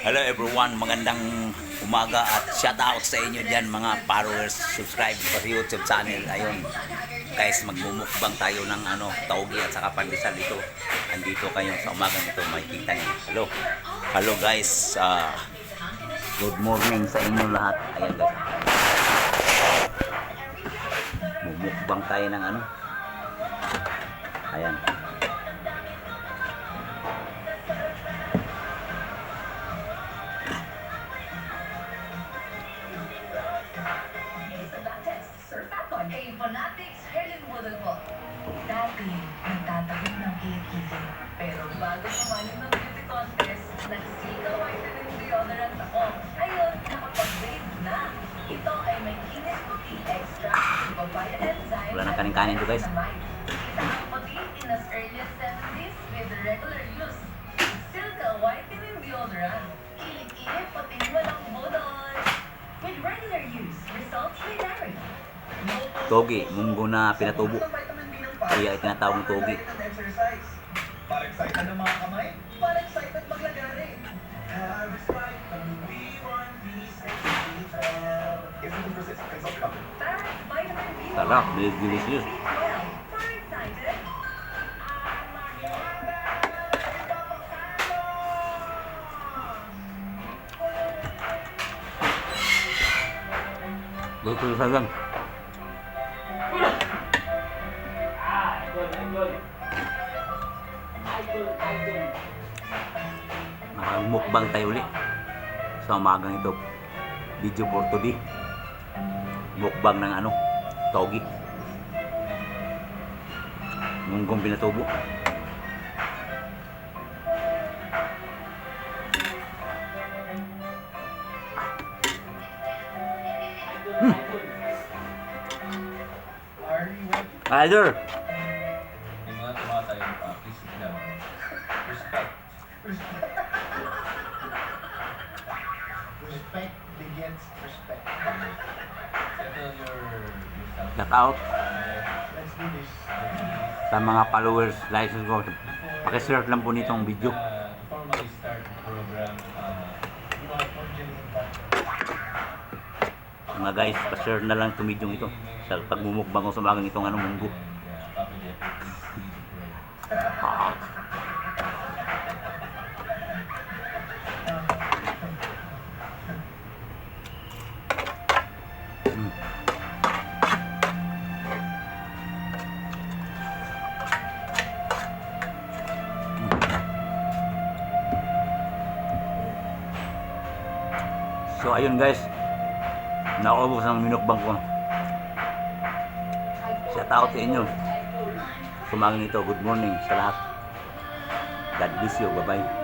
Hello everyone, magandang umaga at shout out sa inyo dyan mga followers, subscribe sa YouTube channel. Ayun guys, magmumukbang tayo ng taugi at saka pandesal dito. Andito kayo sa umagang ito, makikita niyo. Hello guys, good morning sa inyo lahat. Ayan guys, mumukbang tayo ng ayan. Fanatics Helen Woodall po. Dati, nagtatawid ng kilikili. Pero bago sumalim ng beauty contest, nagsikaw whitening deodorant ako. Ayun, nakapag-bathe na. Ito ay may kinis puti extra, papaya enzyme, wala nang kanin-kanin to guys. Kita ang puti in as early as 70s with regular use. Silka whitening deodorant. Kilikili puting walang budol. With regular use, results may vary. Togi, munggo na pinatubo. Kaya tinatawag togi. Para excited ang mga kamay, para excited maglagari. Sarap, delicious. Betul saja. Nakamukbang tayo ulit sa umagang ito. Video for today. Mukbang ng togi. Munggong pinatubo. Idol. Yung mga tumatayo pa, please sit down. Respect. Respect begets respect. Settle yourself. Shout out Let's do this. sa mga followers, likes ko. Paki-share lang po nitong video. To formally start the program, Mga guys, pa-share na lang itong video ito sa pagmumukbang ko sa umagang itong munggo. So ayun guys, naubos ang minukbang ko. Shout out sa inyo. Sumagang ito, good morning sa lahat. God bless you, bye bye.